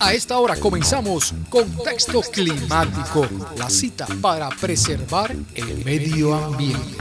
A esta hora comenzamos Contexto Climático, la cita para preservar el medio ambiente.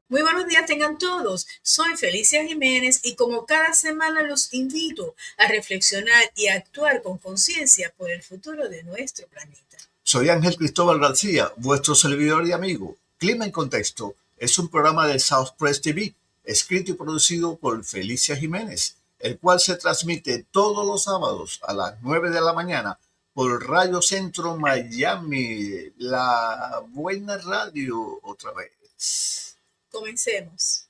Muy buenos días tengan todos, soy Felicia Jiménez y como cada semana los invito a reflexionar y a actuar con conciencia por el futuro de nuestro planeta. Soy Ángel Cristóbal García, vuestro servidor y amigo. Clima en Contexto es un programa de South Press TV, escrito y producido por Felicia Jiménez, el cual se transmite todos los sábados a las 9 de la mañana por Radio Centro Miami, la buena radio otra vez. Comencemos.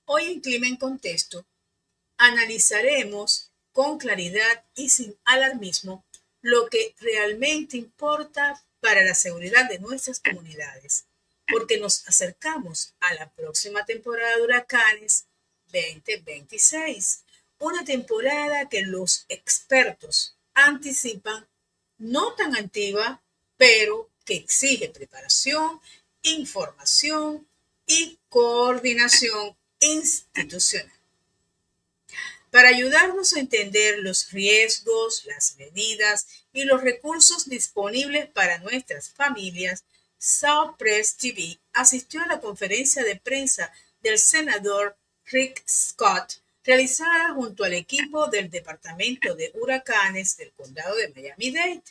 Hoy en Clima en Contexto analizaremos con claridad y sin alarmismo lo que realmente importa para la seguridad de nuestras comunidades, porque nos acercamos a la próxima temporada de huracanes 2026, una temporada que los expertos anticipan no tan activa, pero que exige preparación, información y coordinación institucional. Para ayudarnos a entender los riesgos, las medidas y los recursos disponibles para nuestras familias, South Press TV asistió a la conferencia de prensa del senador Rick Scott, realizada junto al equipo del Departamento de Huracanes del Condado de Miami-Dade,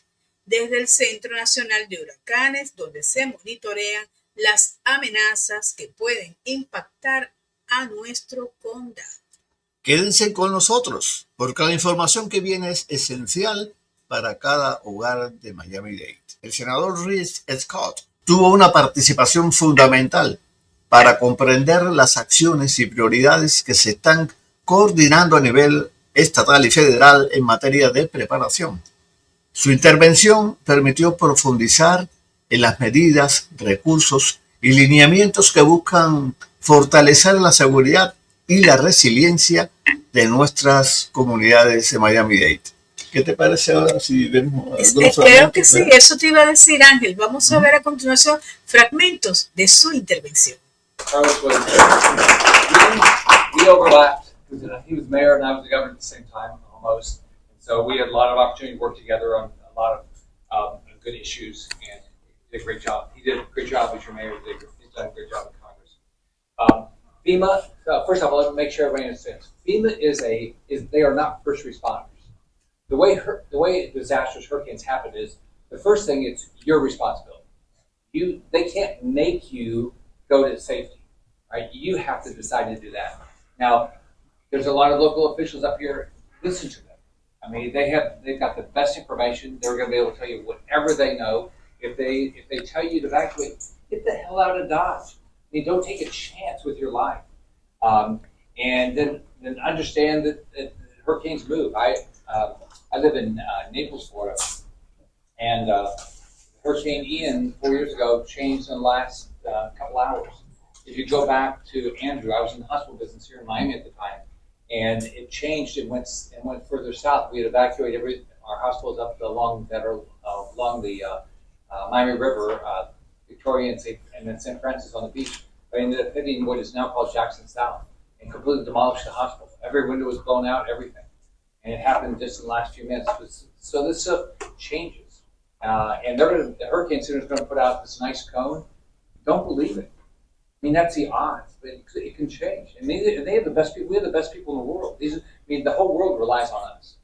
desde el Centro Nacional de Huracanes, donde se monitorean las amenazas que pueden impactar a nuestro condado. Quédense con nosotros, porque la información que viene es esencial para cada hogar de Miami-Dade. El senador Rick Scott tuvo una participación fundamental para comprender las acciones y prioridades que se están coordinando a nivel estatal y federal en materia de preparación. Su intervención permitió profundizar en las medidas, recursos y lineamientos que buscan fortalecer la seguridad y la resiliencia de nuestras comunidades de Miami-Dade. ¿Qué te parece ahora si vemos algunos Creo que sí, eso te iba a decir, Ángel. Vamos a ver a continuación fragmentos de su intervención. We overlapped because he was mayor and I was the governor at the same time, almost. So we had a lot of opportunity to work together on a lot of good issues, and he did a great job. He did a great job as your mayor. He's done a great job in Congress. FEMA, first of all, let me make sure everybody understands. FEMA they are not first responders. The way disasters, hurricanes happen is the first thing it's your responsibility. They can't make you go to safety, right? You have to decide to do that. Now, there's a lot of local officials up here. Listen to them. I mean, they've got the best information. They're going to be able to tell you whatever they know. If they tell you to evacuate, get the hell out of Dodge. I mean, don't take a chance with your life. And then understand that hurricanes move. I live in Naples, Florida, and Hurricane Ian 4 years ago changed in the last couple hours. If you go back to Andrew, I was in the hospital business here in Miami at the time, and it changed and went further south. We had evacuated our hospitals up along the Miami River, Victoria, and then St. Francis on the beach. I ended up hitting what is now called Jackson South and completely demolished the hospital. Every window was blown out, everything. And it happened just in the last few minutes. So this stuff changes. And the Hurricane Center is going to put out this nice cone. Don't believe it. I mean, that's the odds, but it can change. And they have the best people. We have the best people in the world. The whole world relies on us.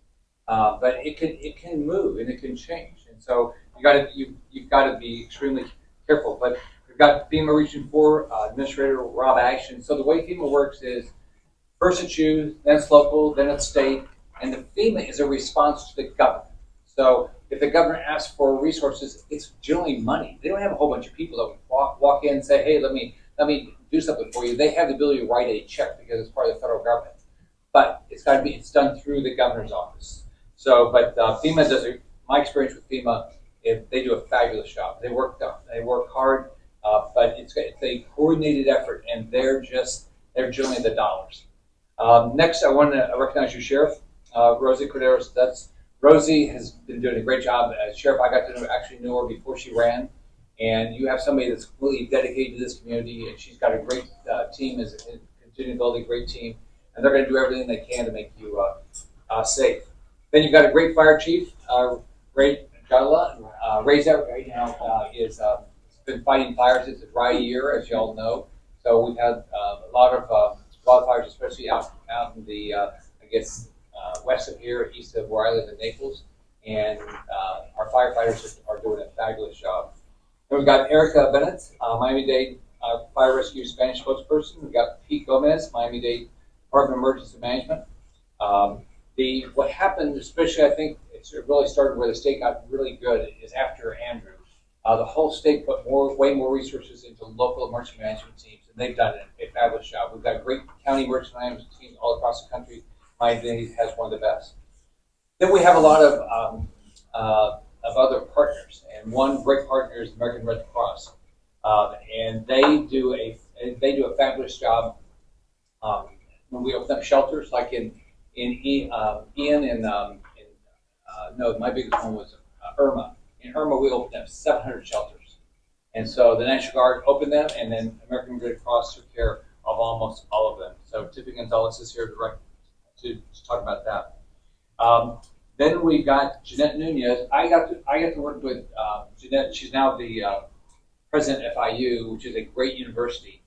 But it can move and it can change. And so you've got to be extremely careful. But we've got FEMA Region 4 Administrator Rob Ash. And so the way FEMA works is first it's you, then it's local, then it's state. And the FEMA is a response to the government. So if the government asks for resources, it's generally money. They don't have a whole bunch of people that walk in and say, hey, let me do something for you, they have the ability to write a check because it's part of the federal government. But it's done through the governor's office. So, but FEMA my experience with FEMA, they do a fabulous job. They work hard, but it's a coordinated effort, and they're generally the dollars. Next, I want to recognize your sheriff, Rosie Corderos. Rosie has been doing a great job as sheriff. I got to actually know her before she ran, and you have somebody that's completely dedicated to this community, and she's got a great team, is continuing to build a great team, and they're going to do everything they can to make you safe. Then you've got a great fire chief, Ray Jadala. Ray's out right now is been fighting fires. It's a dry year, as you all know, so we've had a lot of wildfires, especially out in the west of here, east of where I live in Naples, and our firefighters are doing a fabulous job. Then we've got Erica Bennett, Miami-Dade Fire Rescue Spanish spokesperson. We've got Pete Gomez, Miami-Dade Department of Emergency Management. What happened, especially I think it really started where the state got really good, is after Andrew. The whole state put way more resources into local emergency management teams, and they've done a fabulous job. We've got great county emergency management teams all across the country. Miami-Dade has one of the best. Then we have a lot of other partners, and one great partner is American Red Cross, and they do a fabulous job when we open up shelters, like in Ian and my biggest one was Irma. In Irma, we opened up 700 shelters, and so the National Guard opened them, and then American Red Cross took care of almost all of them. So Tiffany Gonzalez is here to talk about that. Then we got Jeanette Nunez. I got to work with Jeanette. She's now the president of FIU, which is a great university.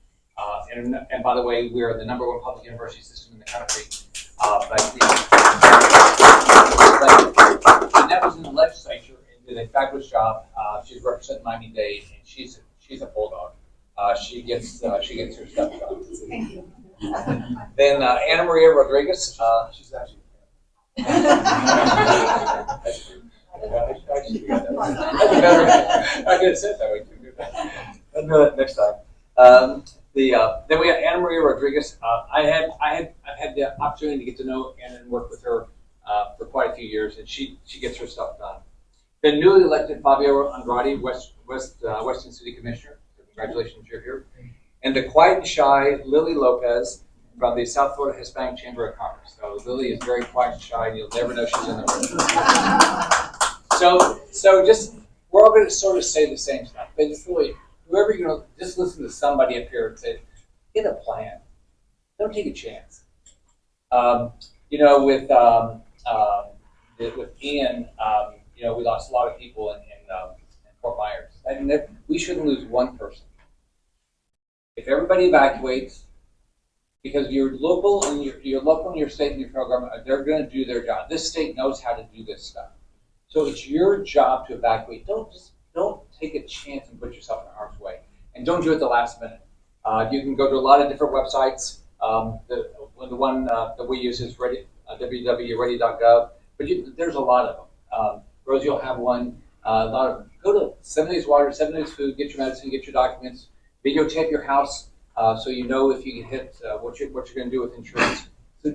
And by the way, we're the #1 public university system in the country. But Jeanette was in the legislature and did a fabulous job. She's representing Miami-Dade, and she's a bulldog. She gets her stuff done. Thank you. Then Ana Maria Rodriguez. She's actually. I could have said that way too. I'll do that next time. Then we got Ana Maria Rodriguez. I've had the opportunity to get to know Ana and work with her for quite a few years, and she gets her stuff done. Then newly elected Fabio Andrade, Weston City Commissioner. Congratulations, you're here. And the quiet and shy Lily Lopez from the South Florida Hispanic Chamber of Commerce. So Lily is very quiet and shy, and you'll never know she's in the room. So just we're all going to sort of say the same stuff, but it's really whoever just listen to somebody up here and say, get a plan. Don't take a chance. With Ian, we lost a lot of people in Fort Myers. We shouldn't lose one person. If everybody evacuates, because you're local and you're local in your state and your federal government, they're going to do their job. This state knows how to do this stuff. So it's your job to evacuate. Don't take a chance and put yourself in harm's way. And don't do it the last minute. You can go to a lot of different websites. The one that we use is www.ready.gov, but there's a lot of them. Rosie will have one. Go to 7 Days Water, 7 Days Food, get your medicine, get your documents, videotape your house so you know if you get hit, what you're going to do with insurance. So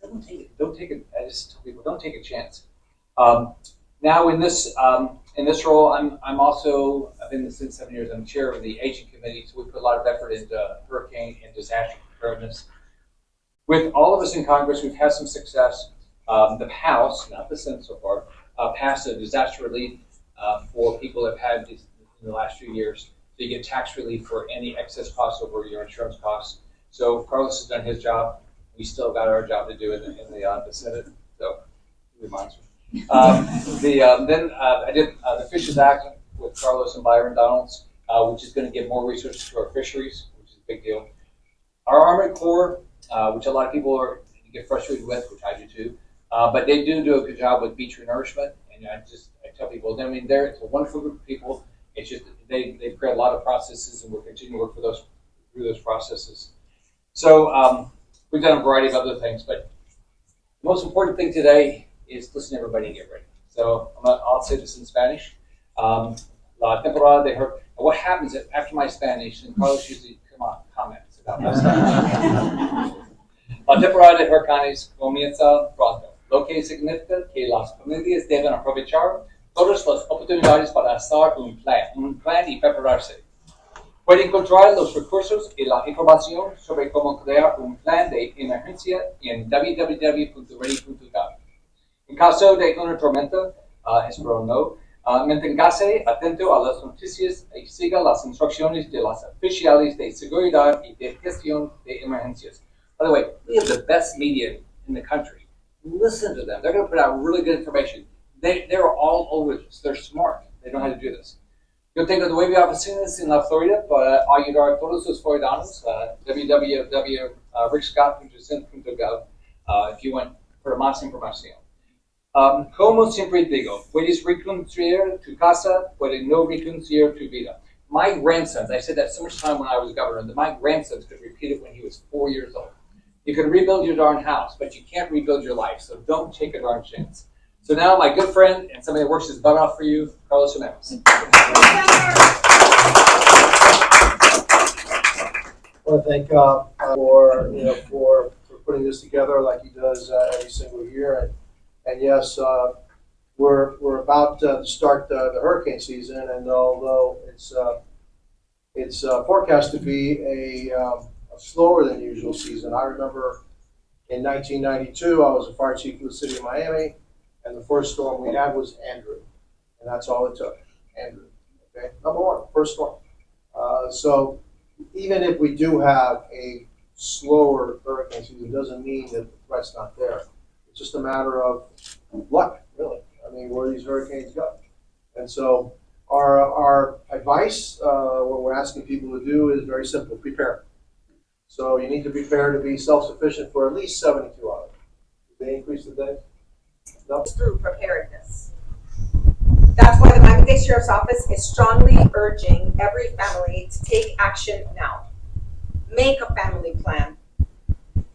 don't take it. I just tell people, don't take a chance. Now in this role, I've been since 7 years. I'm chair of the Aging Committee, so we put a lot of effort into hurricane and disaster preparedness. With all of us in Congress, we've had some success. The House, not the Senate so far, passed a disaster relief for people that have had these in the last few years. So you get tax relief for any excess costs over your insurance costs. So Carlos has done his job. We still got our job to do in the Senate. So he reminds me. Then I did the Fisheries Act with Carlos and Byron Donalds, which is going to give more resources to our fisheries, which is a big deal. Our Army Corps, which a lot of people get frustrated with, which I do too, but they do a good job with beach renourishment. And I tell people, it's a wonderful group of people. It's just they've created a lot of processes, and we're continuing to work through those processes. So we've done a variety of other things, but the most important thing today is listen to everybody and get ready. So I'll say this in Spanish. La temporada de hurricanes. What happens after my Spanish, and Carlos usually comments about this. La temporada de huracanes comienza pronto, lo que significa que las familias deben aprovechar todas las oportunidades para hacer un plan y prepararse. Puede encontrar los recursos y la información sobre cómo crear un plan de emergencia en www.ready.gov. En caso de una tormenta, espero no, manténgase atento a las noticias y siga las instrucciones de los oficiales de seguridad y de gestión de emergencias. By the way, we have the best media in the country. Listen to them. They're going to put out really good information. They're all over this. They're smart. They know how to do this. Yo tengo 9 oficinas en la Florida para ayudar a todos los floridanos. www.rickscott.cent.gov if you want para más información. Como siempre digo, puedes reconstruir tu casa, puedes no reconstruir tu vida. My grandsons, I said that so much time when I was governor, that my grandsons could repeat it when he was 4 years old. You can rebuild your darn house, but you can't rebuild your life, so don't take a darn chance. So now my good friend and somebody that works his butt off for you, Carlos Jimenez. I want to thank for putting this together like he does every single year, and yes, we're about to start the hurricane season, and although it's forecast to be a slower than usual season. I remember in 1992, I was a fire chief for the city of Miami, and the first storm we had was Andrew, and that's all it took. Andrew, okay, number one, first storm. So even if we do have a slower hurricane season, doesn't mean that the threat's not there. It's just a matter of luck, really. I mean, where these hurricanes go. And so our advice, what we're asking people to do is very simple: prepare. So you need to prepare to be self-sufficient for at least 72 hours. Did they increase the days? No? Through preparedness. That's why the Miami-Dade Sheriff's Office is strongly urging every family to take action now. Make a family plan.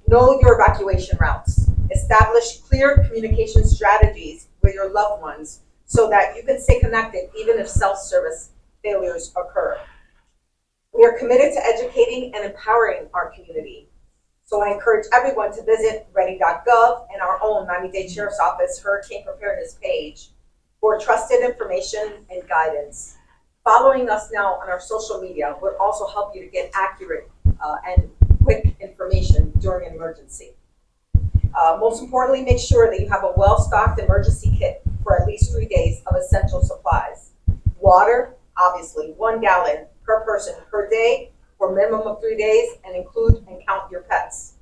Know your evacuation routes. Establish clear communication strategies with your loved ones so that you can stay connected even if self-service failures occur. We are committed to educating and empowering our community. So I encourage everyone to visit ready.gov and our own Miami-Dade Sheriff's Office Hurricane Preparedness page for trusted information and guidance. Following us now on our social media would also help you to get accurate and quick information during an emergency. Most importantly, make sure that you have a well-stocked emergency kit for at least 3 days of essential supplies. Water, obviously, 1 gallon per person per day for a minimum of 3 days, and include and count your pets.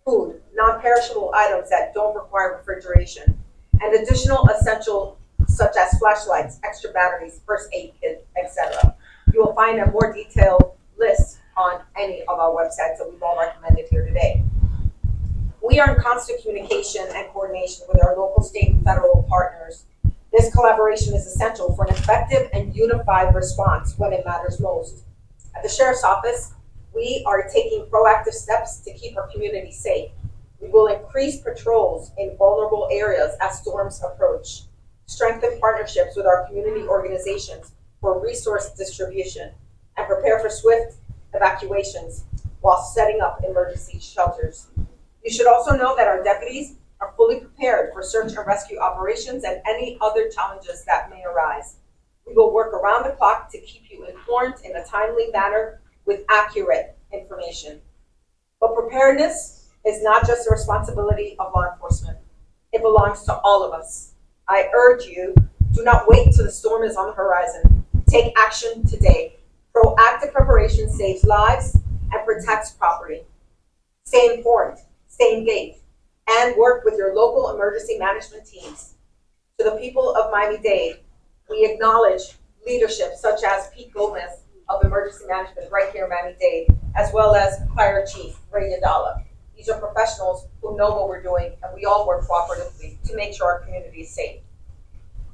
Food, non-perishable items that don't require refrigeration, and additional essential such as flashlights, extra batteries, first aid kit, etc. You will find a more detailed list on any of our websites that we've all recommended here today. We are in constant communication and coordination with our local, state, and federal partners. This collaboration is essential for an effective and unified response when it matters most. At the Sheriff's Office, we are taking proactive steps to keep our community safe. We will increase patrols in vulnerable areas as storms approach, strengthen partnerships with our community organizations for resource distribution, and prepare for swift evacuations while setting up emergency shelters. You should also know that our deputies are fully prepared for search and rescue operations and any other challenges that may arise. We will work around the clock to keep you informed in a timely manner with accurate information. But preparedness is not just the responsibility of law enforcement. It belongs to all of us. I urge you, do not wait till the storm is on the horizon. Take action today. Proactive preparation saves lives and protects property. Stay informed, stay engaged, and work with your local emergency management teams. To the people of Miami-Dade, we acknowledge leadership such as Pete Gomez of Emergency Management right here in Miami-Dade, as well as Fire Chief Ray Yadala. These are professionals who know what we're doing, and we all work cooperatively to make sure our community is safe.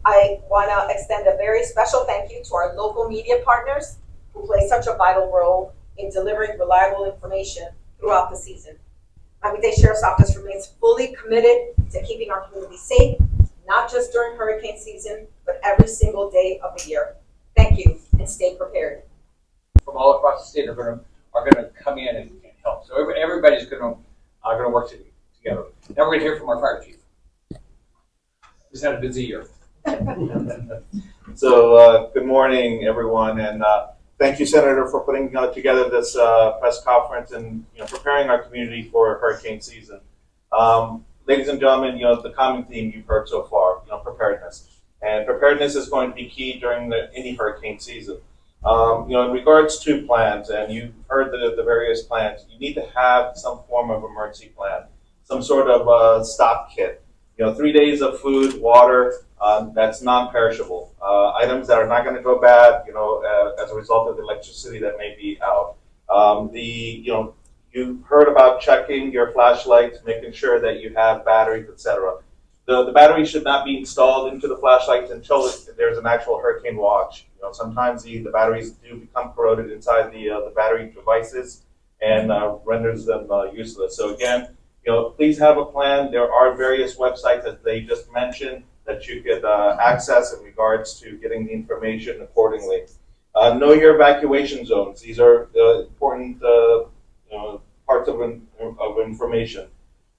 I want to extend a very special thank you to our local media partners who play such a vital role in delivering reliable information throughout the season. Miami-Dade Sheriff's Office remains fully committed to keeping our community safe, not just during hurricane season, but every single day of the year. Thank you, and stay prepared. From all across the state of Vernon, are going to come in and help. So everybody's going to work together. Now we're going to hear from our fire chief. He's had a busy year. So good morning, everyone, and thank you, Senator, for putting together this press conference and preparing our community for hurricane season. Ladies and gentlemen, the common theme you've heard so far, preparedness, and preparedness is going to be key during any hurricane season. In regards to plans, and you've heard the various plans, you need to have some form of emergency plan, some sort of stock kit. 3 days of food, water, that's non-perishable. Items that are not going to go bad, as a result of the electricity that may be out. You heard about checking your flashlights, making sure that you have batteries, etc. The battery should not be installed into the flashlights until there's an actual hurricane watch. Sometimes the batteries do become corroded inside the battery devices and renders them useless. So again, please have a plan. There are various websites, as they just mentioned, that you could access in regards to getting the information accordingly. Know your evacuation zones. These are important parts of information.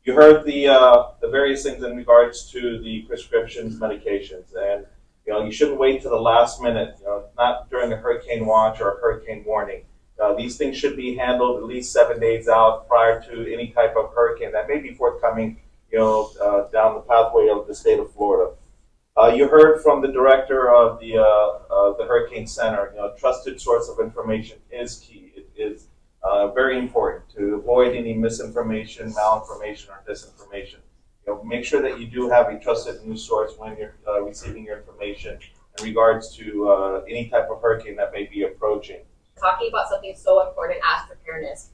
You heard the various things in regards to the prescriptions, medications, and you shouldn't wait to the last minute. Not during a hurricane watch or a hurricane warning. These things should be handled at least 7 days out prior to any type of hurricane that may be forthcoming, down the pathway of the state of Florida. You heard from the director of the Hurricane Center. Trusted source of information is key. It is very important to avoid any misinformation, malinformation, or disinformation. Make sure that you do have a trusted news source when you're receiving your information in regards to any type of hurricane that may be approaching. Talking about something so important as preparedness.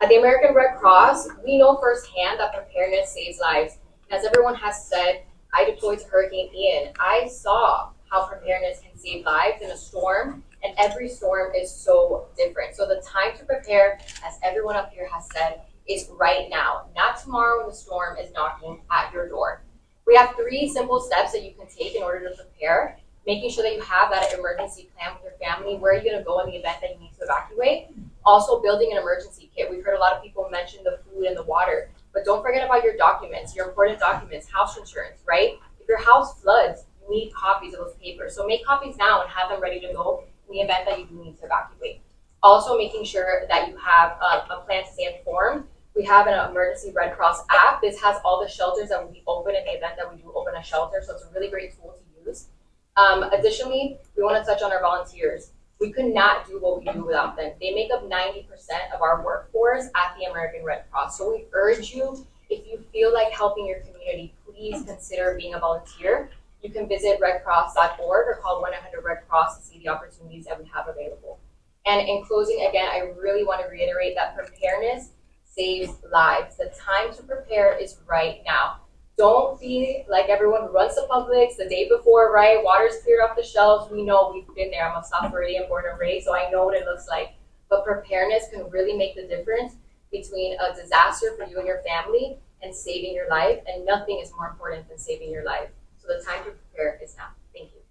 At the American Red Cross, we know firsthand that preparedness saves lives. As everyone has said, I deployed to Hurricane Ian. I saw how preparedness can save lives in a storm, and every storm is so different. So the time to prepare, as everyone up here has said, is right now, not tomorrow when the storm is knocking at your door. We have 3 simple steps that you can take in order to prepare. Making sure that you have that emergency plan with your family. Where are you going to go in the event that you need to evacuate? Also building an emergency kit. We've heard a lot of people mention the food and the water, but don't forget about your documents, your important documents, house insurance, right? If your house floods, you need copies of those papers. So make copies now and have them ready to go in the event that you do need to evacuate. Also making sure that you have a plan to stay informed. We have an emergency Red Cross app. This has all the shelters that will be open in the event that we do open a shelter. So it's a really great tool to use. Additionally, we want to touch on our volunteers. We could not do what we do without them. They make up 90% of our workforce at the American Red Cross. So we urge you, if you feel like helping your community, please consider being a volunteer. You can visit redcross.org or call 1-800-RED-CROSS to see the opportunities that we have available. And in closing, again, I really want to reiterate that preparedness saves lives. The time to prepare is right now. Don't be like everyone who runs to Publix the day before, right? Water's cleared off the shelves. We know, we've been there. I'm a South Floridian born and raised, so I know what it looks like. But preparedness can really make the difference between a disaster for you and your family and saving your life. And nothing is more important than saving your life. So the time to prepare is now. Thank you.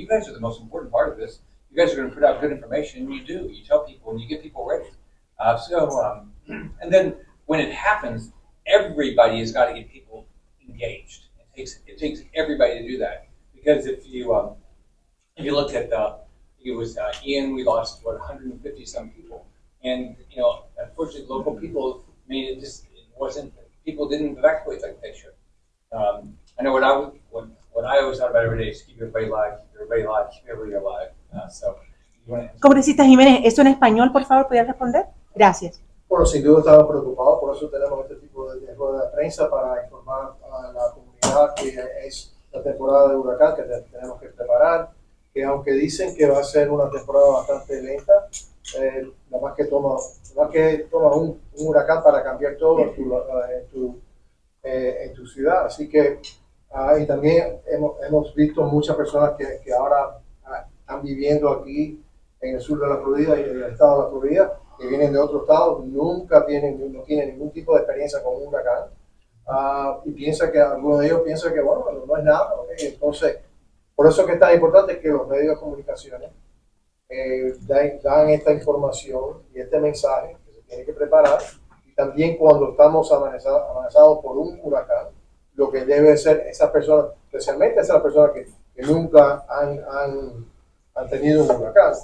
You guys are the most important part of this. You guys are going to put out good information, and you do. You tell people, and you get people ready. And then when it happens, everybody has got to get people engaged. It takes everybody to do that, because if you look at it was Ian, we lost 150 some people, and unfortunately local people it wasn't, people didn't evacuate like they should. I know what I always thought about every day is keep everybody alive, keep everybody alive. Congresista Jiménez, ¿eso en español, por favor, podría responder? Gracias. Bueno, sin duda estamos preocupados, por eso tenemos este tipo de rueda de prensa para informar a la comunidad que es la temporada de huracán que tenemos que preparar, que aunque dicen que va a ser una temporada bastante lenta, nada más que toma un huracán para cambiar todo en tu ciudad. Así que y también hemos visto muchas personas que ahora están viviendo aquí en el sur de la Florida y en el estado de la Florida, que vienen de otros estados, no tienen ningún tipo de experiencia con un huracán, y algunos de ellos piensan que bueno, no es nada, ¿okay? Entonces, por eso que es tan importante que los medios de comunicaciones dan esta información y este mensaje que se tiene que preparar. Y también cuando estamos amenazados por un huracán, lo que debe ser esas personas, especialmente esas personas que nunca han tenido un huracán,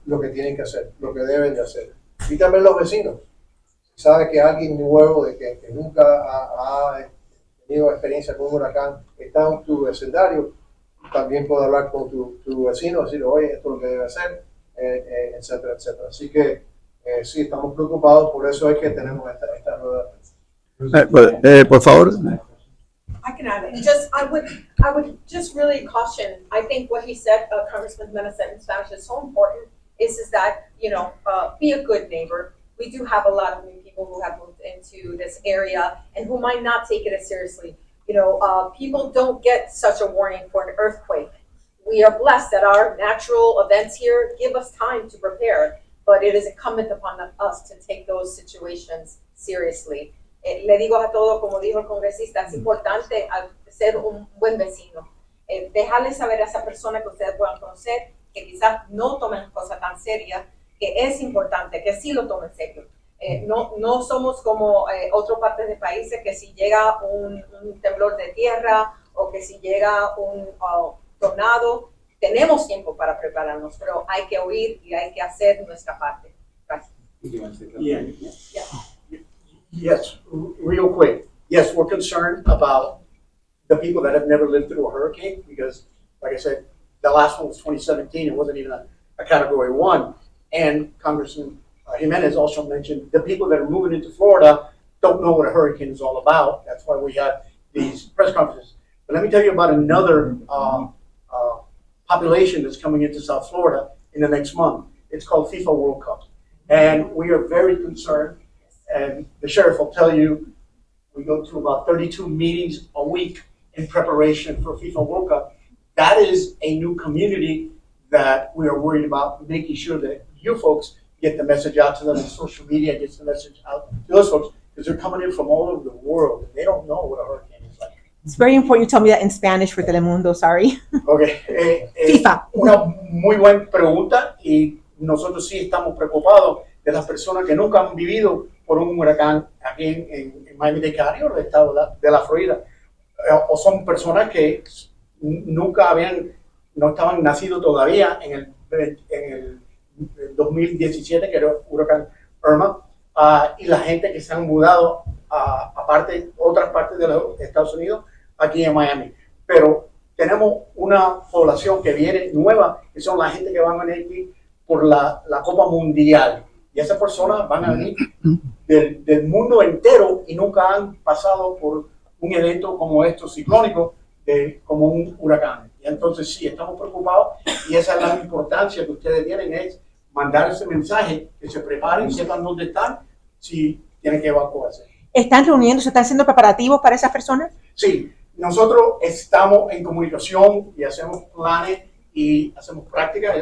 lo que tienen que hacer, lo que deben de hacer. Y también los vecinos. Si sabe que alguien nuevo de que nunca ha tenido experiencia con un huracán está en tu vecindario, también puede hablar con tu vecino, decir, oye, esto es lo que debe hacer, etcétera, etcétera. Así que sí, estamos preocupados, por eso es que tenemos esta rueda. Por favor. I can add it. I would just really caution. I think what he said, Congressman Mena said in Spanish, is so important. Is that be a good neighbor. We do have a lot of new people who have moved into this area and who might not take it as seriously. People don't get such a warning for an earthquake. We are blessed that our natural events here give us time to prepare, but it is incumbent upon us to take those situations seriously. Le digo a todos, como dijo el congresista, es importante ser un buen vecino. Dejarle saber a esa persona que ustedes puedan conocer que quizás no tomen las cosas tan serias, que es importante, que sí lo tomen serio. No somos como otras partes de países que si llega un temblor de tierra o que si llega un tornado, tenemos tiempo para prepararnos, pero hay que oír y hay que hacer nuestra parte. Gracias. Yeah. Yes, real quick. Yes, we're concerned about the people that have never lived through a hurricane because, like I said, the last one was 2017. It wasn't even a Category 1. And Congressman Jimenez also mentioned the people that are moving into Florida don't know what a hurricane is all about. That's why we have these press conferences. But let me tell you about another population that's coming into South Florida in the next month. It's called FIFA World Cup. And we are very concerned. And the sheriff will tell you, we go to about 32 meetings a week in preparation for FIFA World Cup. That is a new community that we are worried about, making sure that you folks get the message out to them, and social media gets the message out to those folks, because they're coming in from all over the world, and they don't know what a hurricane is like. It's very important you tell me that in Spanish for Telemundo, sorry. Okay. FIFA. Una muy buena pregunta, y nosotros sí estamos preocupados de las personas que nunca han vivido por un huracán aquí en Miami-Dade County o el estado de la Florida. O son personas que nunca no estaban nacidos todavía en el 2017, que era huracán Irma, y la gente que se han mudado a otras partes de los Estados Unidos, aquí en Miami. Pero tenemos una población que viene nueva, que son la gente que van a venir aquí por la Copa Mundial. Y esas personas van a venir del mundo entero y nunca han pasado por un evento como estos ciclónicos, como un huracán. Y entonces sí, estamos preocupados, y esa es la importancia que ustedes tienen, es mandar ese mensaje, que se preparen, sepan dónde están, si tienen que evacuarse. ¿Están reuniéndose, están haciendo preparativos para esas personas? Sí, nosotros estamos en comunicación y hacemos planes y hacemos prácticas.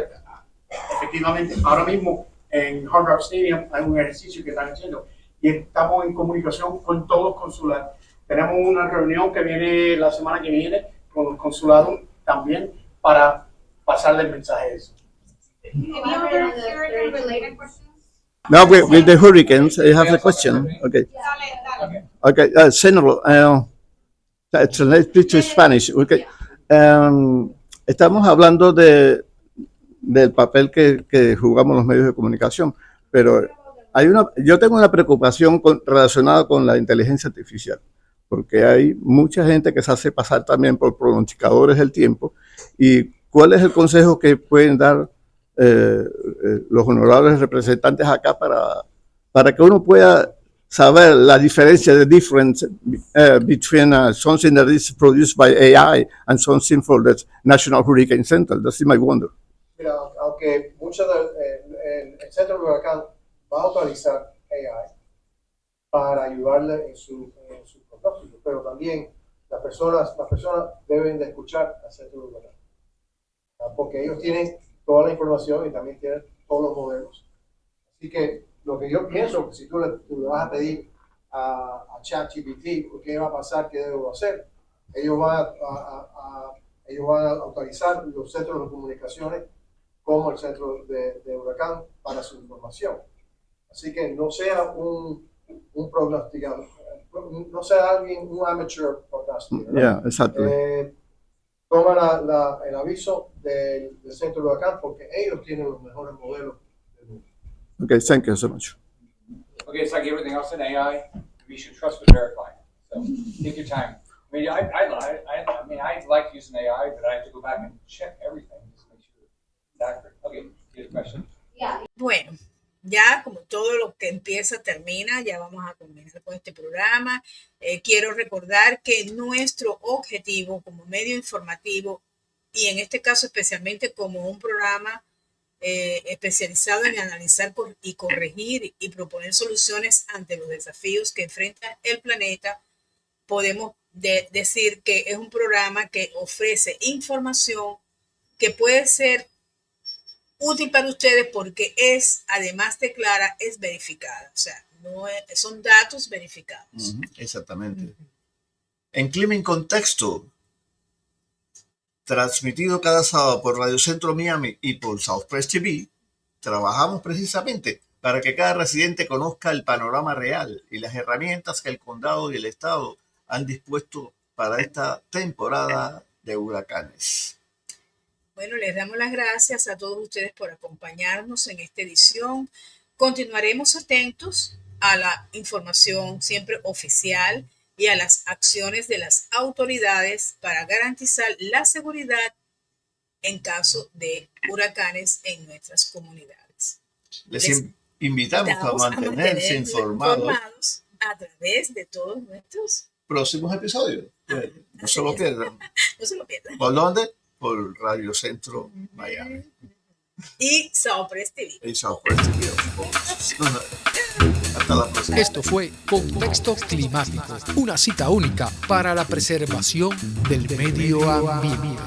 Efectivamente, ahora mismo en Hard Rock Stadium hay un ejercicio que están haciendo y estamos en comunicación con todos los consulados. Tenemos una reunión que viene la semana que viene con los consulados también para pasarle el mensaje a eso. Any other hurricane-related questions? Now with the hurricanes, I have a question. Okay. Okay, Senator, translate to Spanish. Okay. Estamos hablando del papel que jugamos los medios de comunicación, pero yo tengo una preocupación relacionada con la inteligencia artificial, porque hay mucha gente que se hace pasar también por pronosticadores del tiempo. ¿Y cuál es el consejo que pueden dar los honorables representantes acá para que uno pueda saber la diferencia, the difference between something that is produced by AI and something for the National Hurricane Center? That's my wonder. Mira, aunque el Centro de Huracán va a utilizar AI para ayudarle en su pronóstico, pero también las personas deben de escuchar al Centro de Huracán, porque ellos tienen toda la información y también tienen todos los modelos. Así que lo que yo pienso, si tú le vas a pedir a ChatGPT qué va a pasar, qué debo hacer, ellos van a autorizar los centros de comunicaciones como el Centro de Huracán para su información. Así que no sea un prognosticador, no sea alguien, un amateur prognosticador. Yeah, exactly. Toma el aviso del Centro de Huracán porque ellos tienen los mejores modelos del mundo. Okay, thank you so much. Okay, it's like everything else in AI. We should trust but verify. So take your time. I mean, I like using AI, but I have to go back and check everything just to make sure it's accurate. Okay, here's a question. Bueno, ya como todo lo que empieza termina, ya vamos a culminar con este programa. Quiero recordar que nuestro objetivo como medio informativo, y en este caso especialmente como un programa especializado en analizar y corregir y proponer soluciones ante los desafíos que enfrenta el planeta, podemos decir que es un programa que ofrece información que puede ser útil para ustedes porque es, además de clara, es verificada. O sea, son datos verificados. Exactamente. En Clima en Contexto, transmitido cada sábado por Radio Centro Miami y por South Press TV, trabajamos precisamente para que cada residente conozca el panorama real y las herramientas que el condado y el estado han dispuesto para esta temporada de huracanes. Bueno, les damos las gracias a todos ustedes por acompañarnos en esta edición. Continuaremos atentos a la información siempre oficial y a las acciones de las autoridades para garantizar la seguridad en caso de huracanes en nuestras comunidades. Les invitamos a mantenerse informados a través de todos nuestros próximos episodios. No se lo pierdan. No se lo pierdan. ¿Por dónde? Por Radio Centro Miami. Y South Press TV. Y South Press TV. Hasta la próxima. Esto fue Contexto Climático, una cita única para la preservación del medio ambiente.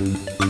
Thank you.